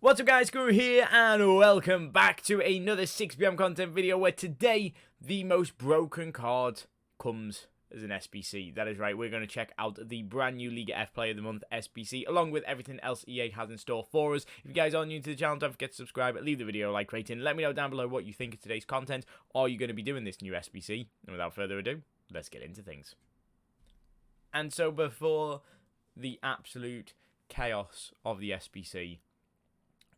What's up guys, Guru here and welcome back to another 6pm content video where today the most broken card comes as an SBC. That is right, we're going to check out the brand new Liga F Player of the Month SBC along with everything else EA has in store for us. If you guys are new to the channel, don't forget to subscribe, leave the video a like rating, let me know down below what you think of today's content. Are you going to be doing this new SBC? And without further ado, let's get into things. And so before the absolute chaos of the SBC,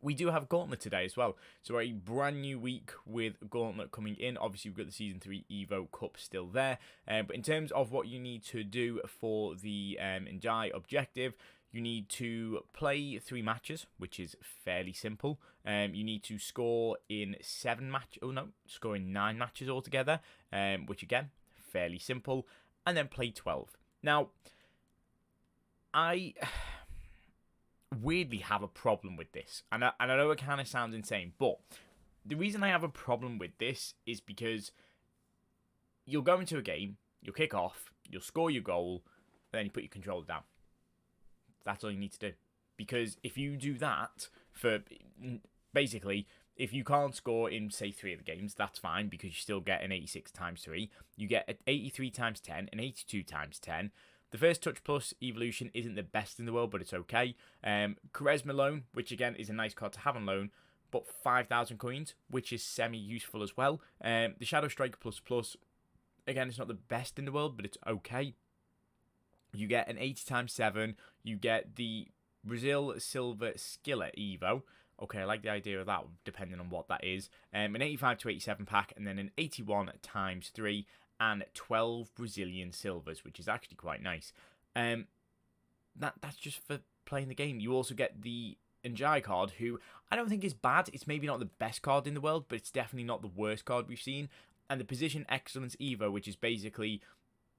we do have Gauntlet today as well. So a brand new week with Gauntlet coming in. Obviously, we've got the Season 3 Evo Cup still there. But in terms of what you need to do for the Njai objective, you need to play 3 matches, which is fairly simple. You need to score in 9 matches altogether, which again, fairly simple. And then play 12. Now, I weirdly have a problem with this, and I know it kind of sounds insane, but the reason I have a problem with this is because you'll go into a game, you'll kick off, you'll score your goal, and then you put your controller down. That's all you need to do, because if you do that for basically, if you can't score in say 3 of the games, that's fine because you still get an 86 times 3, you get an 83 times 10, an 82 times 10. The first Touch Plus evolution isn't the best in the world, but it's okay. Charisma loan, which again is a nice card to have on loan, but 5,000 coins, which is semi-useful as well. The Shadow Strike Plus Plus, again, it's not the best in the world, but it's okay. You get an 80 times 7. You get the Brazil Silver Skillet Evo. Okay, I like the idea of that, depending on what that is. An 85 to 87 pack, and then an 81 times 3. And 12 Brazilian silvers, which is actually quite nice. That's just for playing the game. You also get the Njai card, who I don't think is bad. It's maybe not the best card in the world, but it's definitely not the worst card we've seen. And the Position Excellence Evo, which is basically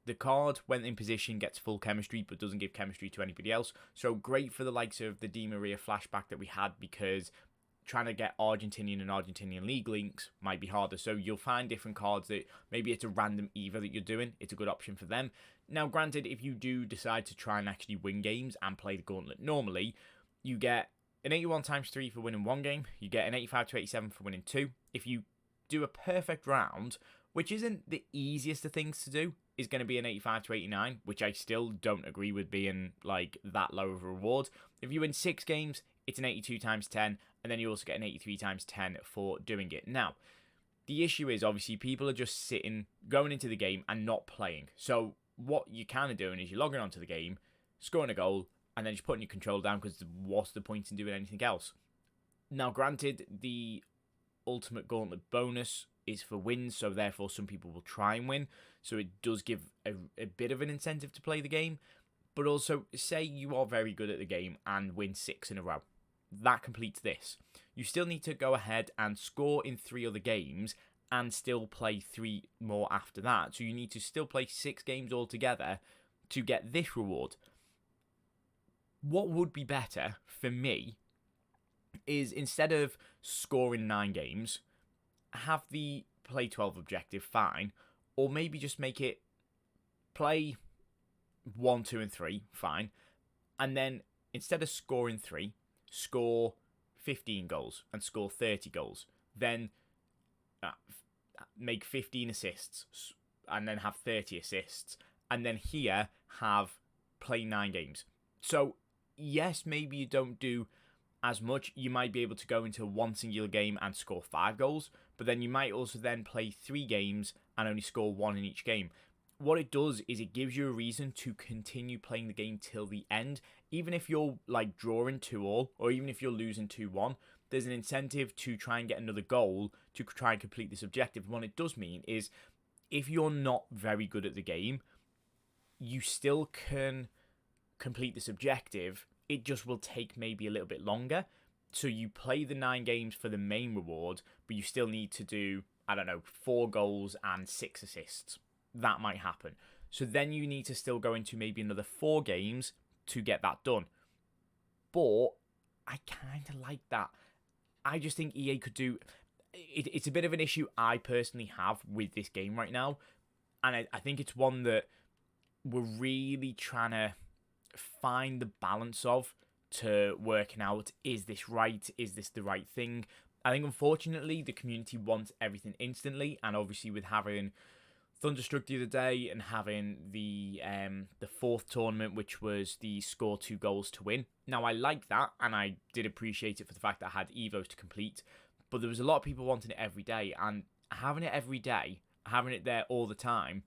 the card when in position gets full chemistry, but doesn't give chemistry to anybody else. So great for the likes of the Di Maria flashback that we had, because trying to get Argentinian and Argentinian league links might be harder. So you'll find different cards that maybe it's a random Evo that you're doing. It's a good option for them. Now, granted, if you do decide to try and actually win games and play the Gauntlet normally, you get an 81 times 3 for winning 1 game. You get an 85 to 87 for winning 2. If you do a perfect round, which isn't the easiest of things to do, is going to be an 85 to 89, which I still don't agree with being like that low of a reward. If you win 6 games, it's an 82 times 10, and then you also get an 83 times 10 for doing it. Now, the issue is obviously people are just sitting, going into the game and not playing. So what you're kind of doing is you're logging onto the game, scoring a goal, and then just putting your controller down, because what's the point in doing anything else? Now, granted, the Ultimate Gauntlet bonus is for wins, so therefore some people will try and win. So it does give a bit of an incentive to play the game. But also, say you are very good at the game and win 6 in a row. That completes this. You still need to go ahead and score in 3 other games and still play 3 more after that. So you need to still play 6 games altogether to get this reward. What would be better for me is, instead of scoring 9 games, have the play 12 objective, fine. Or maybe just make it play 1, 2, and 3, fine. And then instead of scoring 3, score 15 goals and score 30 goals. Then make 15 assists and then have 30 assists. And then here have play 9 games. So yes, maybe you don't do as much. You might be able to go into one singular game and score 5 goals. But then you might also then play 3 games and only score 1 in each game. What it does is it gives you a reason to continue playing the game till the end. Even if you're like drawing 2-2, or even if you're losing 2-1, there's an incentive to try and get another goal to try and complete this objective. And what it does mean is, if you're not very good at the game, you still can complete this objective. It just will take maybe a little bit longer. So you play the 9 games for the main reward, but you still need to do, I don't know, 4 goals and 6 assists. That might happen. So then you need to still go into maybe another 4 games to get that done. But I kind of like that. I just think EA could do... It's a bit of an issue I personally have with this game right now. And I think it's one that we're really trying to find the balance of to working out, is this right? Is this the right thing? I think, unfortunately, the community wants everything instantly, and obviously with having Thunderstruck the other day and having the fourth tournament, which was the score 2 goals to win. Now, I like that, and I did appreciate it for the fact that I had Evos to complete, but there was a lot of people wanting it every day, and having it every day, having it there all the time,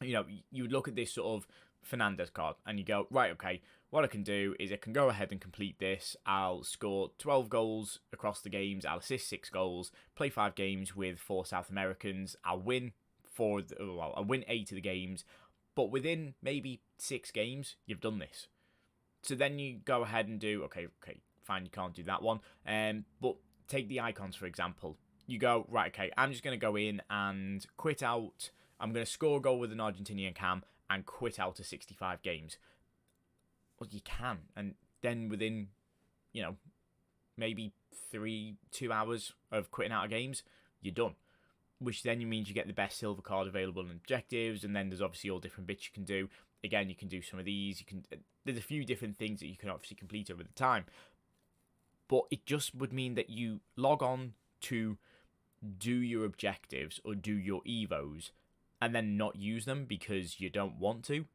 you know, you would look at this sort of Fernandez card, and you go, right, okay, what I can do is I can go ahead and complete this. I'll score 12 goals across the games, I'll assist 6 goals, play 5 games with 4 South Americans, I'll win I'll win 8 of the games, but within maybe 6 games, you've done this. So then you go ahead and do, okay, fine, you can't do that one. But take the icons, for example. You go, right, okay, I'm just going to go in and quit out. I'm going to score a goal with an Argentinian cam and quit out of 65 games. Well, you can. And then within, maybe 2 hours of quitting out of games, you're done. Which then means you get the best silver card available in objectives, and then there's obviously all different bits you can do. Again, you can do some of these. There's a few different things that you can obviously complete over the time. But it just would mean that you log on to do your objectives or do your evos and then not use them because you don't want to.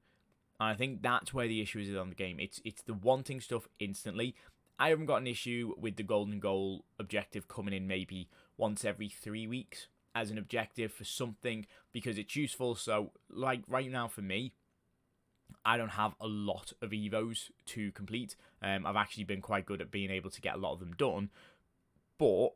And I think that's where the issue is on the game. It's the wanting stuff instantly. I haven't got an issue with the golden goal objective coming in maybe once every 3 weeks as an objective for something because it's useful. So, like right now for me, I don't have a lot of evos to complete. I've actually been quite good at being able to get a lot of them done. But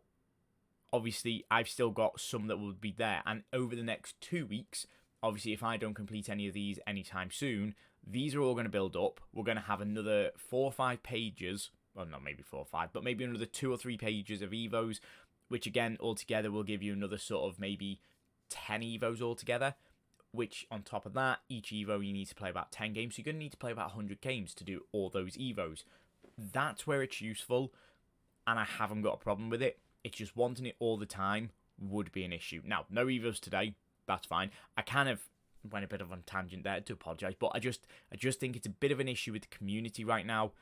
obviously, I've still got some that will be there. And over the next 2 weeks, obviously, if I don't complete any of these anytime soon, these are all going to build up. We're going to have another 4 or 5 pages. Well, not maybe 4 or 5, but maybe another 2 or 3 pages of evos, which again, altogether will give you another sort of maybe 10 evos altogether. Which, on top of that, each evo you need to play about 10 games. So you're going to need to play about 100 games to do all those evos. That's where it's useful, and I haven't got a problem with it. It's just wanting it all the time would be an issue. Now, no evos today. That's fine. I kind of went a bit of a tangent there, to apologise, but I just think it's a bit of an issue with the community right now,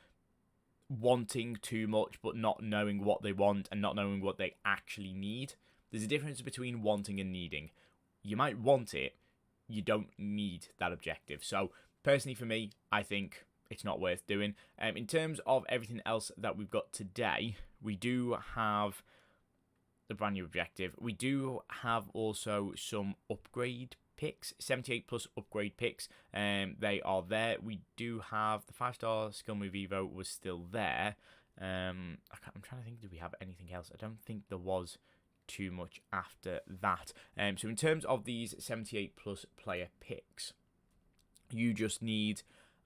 wanting too much but not knowing what they want and not knowing what they actually need. There's a difference between wanting and needing. You might want it, you don't need that objective. So personally for me, I think it's not worth doing. In terms of everything else that we've got today, we do have the brand new objective. We do have also some upgrade picks, 78 plus upgrade picks. They are there. We do have the 5-star skill move evo was still there. I'm trying to think, do we have anything else? I don't think there was too much after that. So in terms of these 78 plus player picks, you just need,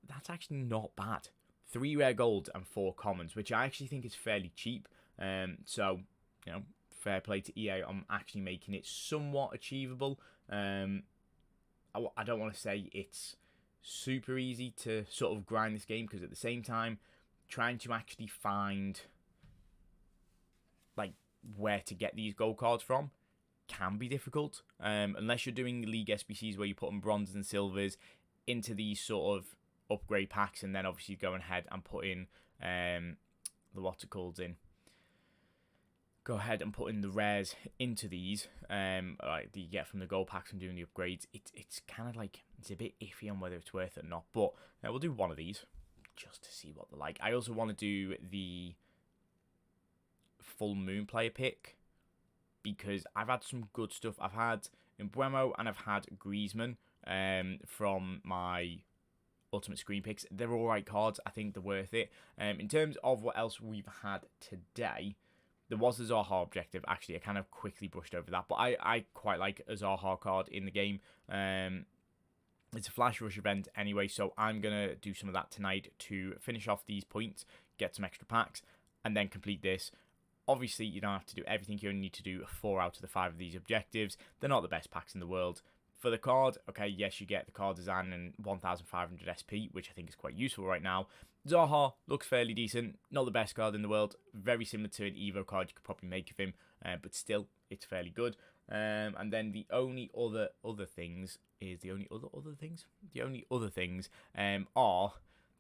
that's actually not bad, 3 rare golds and 4 commons, which I actually think is fairly cheap. So fair play to EA on actually making it somewhat achievable. I don't want to say it's super easy to sort of grind this game, because at the same time, trying to actually find like where to get these gold cards from can be difficult, unless you're doing League SBCs where you're putting bronzes and silvers into these sort of upgrade packs, and then obviously going ahead and putting the what's it called in. Go ahead and put in the rares into these, like that you get from the gold packs and doing the upgrades. It's kind of like, it's a bit iffy on whether it's worth it or not, but we'll do one of these just to see what they're like. I also want to do the full moon player pick, because I've had some good stuff. I've had Embuemo and I've had Griezmann from my ultimate screen picks. They're all right cards. I think they're worth it. In terms of what else we've had today, there was a Zaha objective. Actually, I kind of quickly brushed over that, but I quite like a Zaha card in the game. It's a flash rush event anyway, so I'm going to do some of that tonight to finish off these points, get some extra packs, and then complete this. Obviously, you don't have to do everything. You only need to do 4 out of the 5 of these objectives. They're not the best packs in the world. For the card, okay, yes, you get the card design and 1,500 SP, which I think is quite useful right now. Zaha looks fairly decent. Not the best card in the world. Very similar to an Evo card you could probably make of him, but still, it's fairly good. And then the only other things are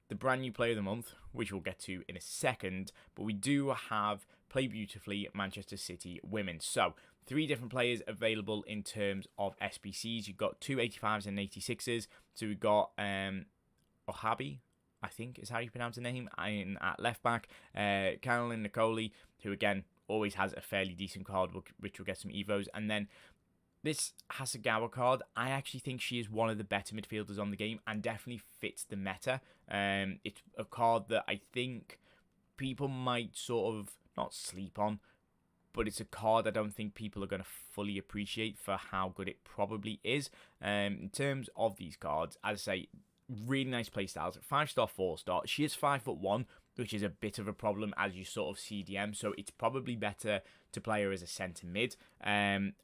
the the brand new player of the month, which we'll get to in a second, but we do have Play Beautifully Manchester City Women. So 3 different players available in terms of SBCs. You've got 2 85s and 86s. So we've got Ohabi, I think is how you pronounce the name, at left back. Caroline Nicoli, who again always has a fairly decent card, which will get some evos. And then this Hasegawa card, I actually think she is one of the better midfielders on the game and definitely fits the meta. It's a card that I think people might sort of not sleep on, but it's a card I don't think people are going to fully appreciate for how good it probably is. In terms of these cards, as I say, really nice playstyles. 5-star, 4-star. She is 5'1", which is a bit of a problem as you sort of CDM, so it's probably better to play her as a centre mid.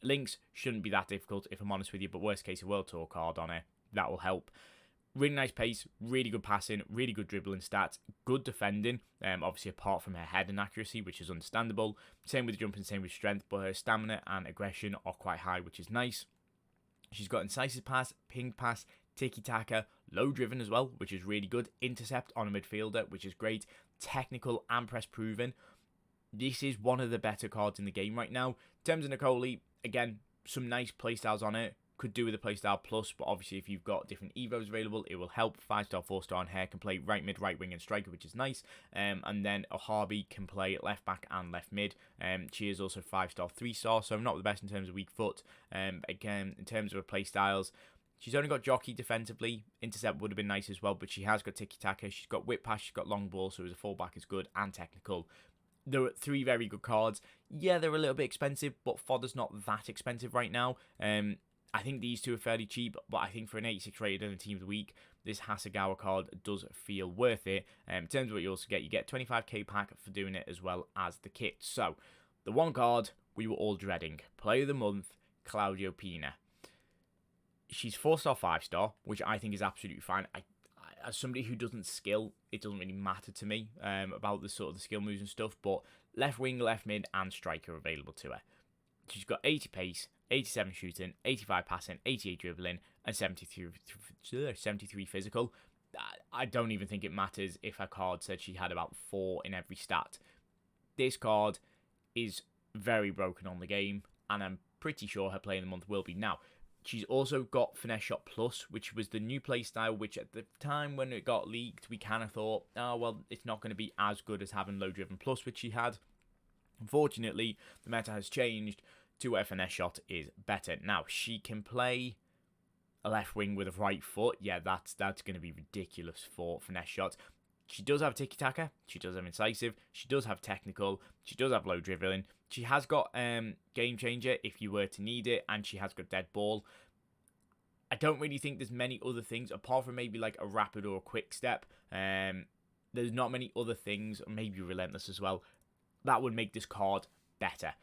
Links shouldn't be that difficult, if I'm honest with you, but worst case, a World Tour card on her, that will help. Really nice pace, really good passing, really good dribbling stats, good defending, obviously apart from her head and accuracy, which is understandable. Same with jumping, same with strength, but her stamina and aggression are quite high, which is nice. She's got incisive pass, ping pass, tiki-taka, low driven as well, which is really good. Intercept on a midfielder, which is great. Technical and press proven. This is one of the better cards in the game right now. In terms of Nicoli, again, some nice playstyles on it. Could do with a playstyle plus, but obviously if you've got different evos available, it will help. 5-star, 4-star on her can play right mid, right wing and striker, which is nice. And then Ohabi can play left back and left mid. She is also 5-star, 3-star, so not the best in terms of weak foot. Again, in terms of her playstyles, she's only got jockey defensively. Intercept would have been nice as well, but she has got tiki-taka. She's got whip pass, she's got long ball, so as a fullback is good, and technical. There are 3 very good cards. Yeah, they're a little bit expensive, but fodder's not that expensive right now. I think these 2 are fairly cheap, but I think for an 86 rated and a team of the week, this Hasegawa card does feel worth it. In terms of what you also get, you get 25k pack for doing it as well as the kit. So, the one card we were all dreading, Player of the Month, Claudio Pina. She's 4-star, 5-star, which I think is absolutely fine. As somebody who doesn't skill, it doesn't really matter to me about the sort of the skill moves and stuff, but left wing, left mid, and striker available to her. She's got 80 pace, 87 shooting, 85 passing, 88 dribbling, and 73 physical. I don't even think it matters if her card said she had about 4 in every stat. This card is very broken on the game, and I'm pretty sure her Player of the Month will be. Now, she's also got Finesse Shot Plus, which was the new playstyle, which at the time when it got leaked, we kind of thought, oh, well, it's not going to be as good as having Low Driven Plus, which she had. Unfortunately, the meta has changed to where Finesse Shot is better. Now, she can play a left wing with a right foot. Yeah, that's going to be ridiculous for Finesse Shot. She does have tiki-taka. She does have incisive. She does have technical. She does have low dribbling. She has got game changer if you were to need it, and she has got dead ball. I don't really think there's many other things apart from maybe like a rapid or a quick step. There's not many other things, or maybe relentless as well, that would make this card better.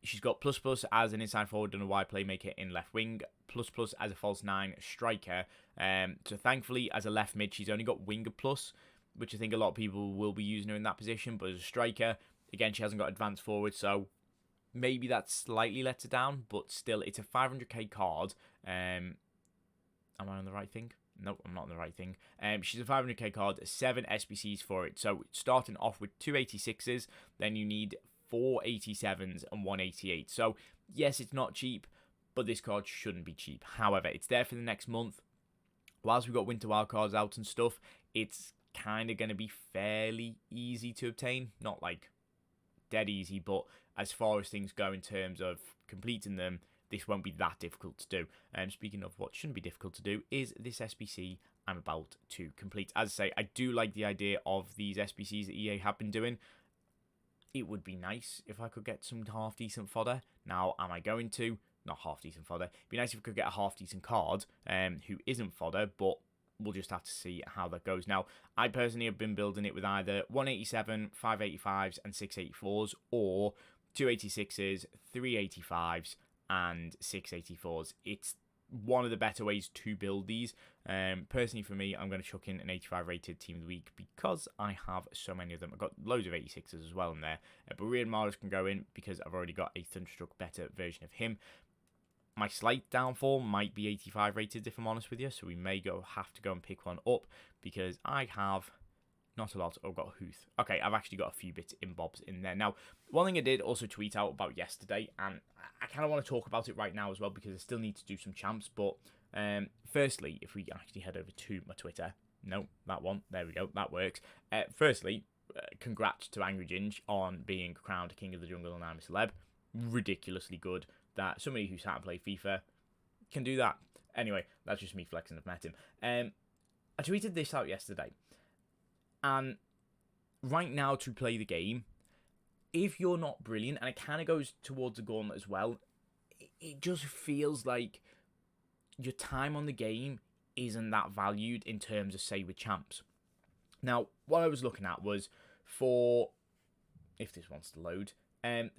She's got plus plus as an inside forward and a wide playmaker in left wing, plus plus as a false 9 striker. So thankfully, as a left mid, she's only got winger plus, which I think a lot of people will be using her in that position. But as a striker, again, she hasn't got advanced forward, so maybe that slightly lets her down. But still, it's a 500k card. Am I on the right thing? Nope, I'm not on the right thing. She's a 500k card, 7 SBCs for it. So starting off with 2 86s, then you need 4 87s and 1 88. So yes, it's not cheap, but this card shouldn't be cheap. However, it's there for the next month. Whilst we've got winter wild cards out and stuff, it's kind of going to be fairly easy to obtain. Not like dead easy, but as far as things go in terms of completing them, this won't be that difficult to do. Speaking of what shouldn't be difficult to do, is this SBC I'm about to complete. As I say, I do like the idea of these SBCs that EA have been doing. It would be nice if I could get some half-decent fodder. Now, am I going to? Not half-decent fodder. It'd be nice if I could get a half-decent card who isn't fodder, but we'll just have to see how that goes. Now, I personally have been building it with either 187, 585s, and 684s, or 286s, 385s, and 684s. It's one of the better ways to build these. Personally for me, I'm going to chuck in an 85 rated team of the week because I have so many of them. I've got loads of 86s as well in there, but Riyad Mahrez can go in because I've already got a Thunderstruck better version of him. My slight downfall might be 85 rated, if I'm honest with you, so we may have to go and pick one up, because I have not a lot. I've got Huth. Okay, I've actually got a few bits in bobs in there. Now, one thing I did also tweet out about yesterday, and I kind of want to talk about it right now as well, because I still need to do some champs, but firstly, if we actually head over to my Twitter, no, that one, there we go, that works. Firstly, congrats to Angry Ginge on being crowned King of the Jungle and I'm a Celeb. Ridiculously good that somebody who sat and played FIFA can do that. Anyway, that's just me flexing. I've met him. I tweeted this out yesterday, and right now to play the game, if you're not brilliant, and it kind of goes towards the gauntlet as well, it just feels like your time on the game isn't that valued in terms of, say, with champs. Now, what I was looking at was for, if this wants to load,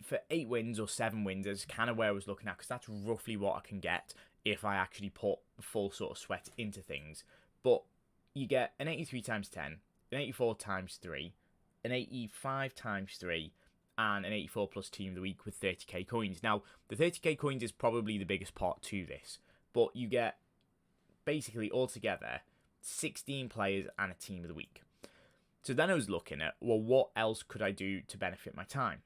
for 8 wins or 7 wins is kind of where I was looking at, because that's roughly what I can get if I actually put full sort of sweat into things. But you get an 83 times 10, an 84 times 3, an 85 times 3, and an 84 plus team of the week with 30k coins. Now, the 30k coins is probably the biggest part to this, but you get basically altogether 16 players and a team of the week. So then I was looking at, well, what else could I do to benefit my time?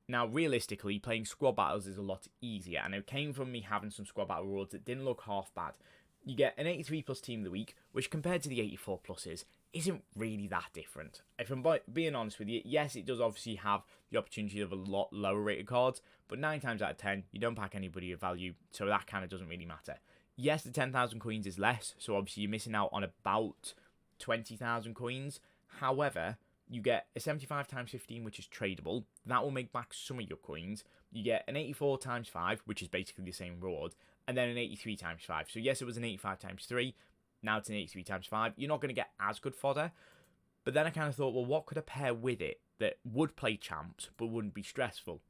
Now, realistically, playing squad battles is a lot easier, and it came from me having some squad battle rewards that didn't look half bad. You get an 83 plus team of the week, which compared to the 84 pluses, isn't really that different. If I'm being honest with you, yes, it does obviously have the opportunity of a lot lower rated cards, but 9 times out of 10, you don't pack anybody of value, so that kind of doesn't really matter. Yes, the 10,000 coins is less, so obviously you're missing out on about 20,000 coins. However, you get a 75 times 15, which is tradable. That will make back some of your coins. You get an 84 times 5, which is basically the same reward, and then an 83 times 5. So yes, it was an 85 times 3. Now it's an 83 times 5. You're not going to get as good fodder. But then I kind of thought, well, what could I pair with it that would play champs but wouldn't be stressful?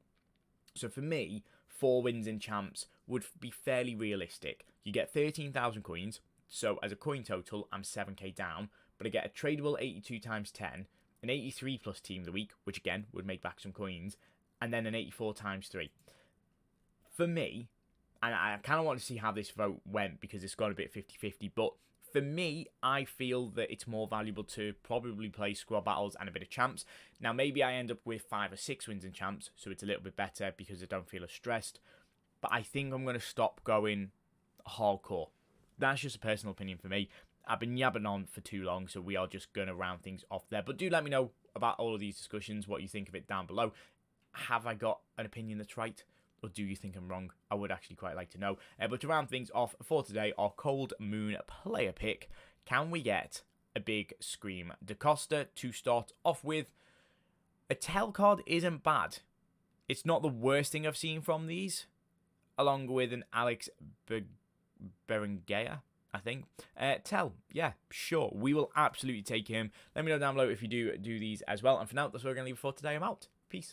So for me, 4 wins in champs would be fairly realistic. You get 13,000 coins. So as a coin total, I'm 7k down. But I get a tradable 82 times 10, an 83 plus team of the week, which again would make back some coins, and then an 84 times 3. For me, and I kind of want to see how this vote went because it's got a bit 50-50, but for me, I feel that it's more valuable to probably play squad battles and a bit of champs. Now, maybe I end up with 5 or 6 wins in champs, so it's a little bit better because I don't feel as stressed. But I think I'm going to stop going hardcore. That's just a personal opinion for me. I've been yabbing on for too long, so we are just going to round things off there. But do let me know about all of these discussions, what you think of it down below. Have I got an opinion that's right, or do you think I'm wrong? I would actually quite like to know. But to round things off for today, our Cold Moon player pick, can we get a big Scream DaCosta to start off with? A Tell card isn't bad. It's not the worst thing I've seen from these, along with an Alex Berenguer, I think. Tell, yeah, sure. We will absolutely take him. Let me know down below if you do these as well. And for now, that's what we're going to leave for today. I'm out. Peace.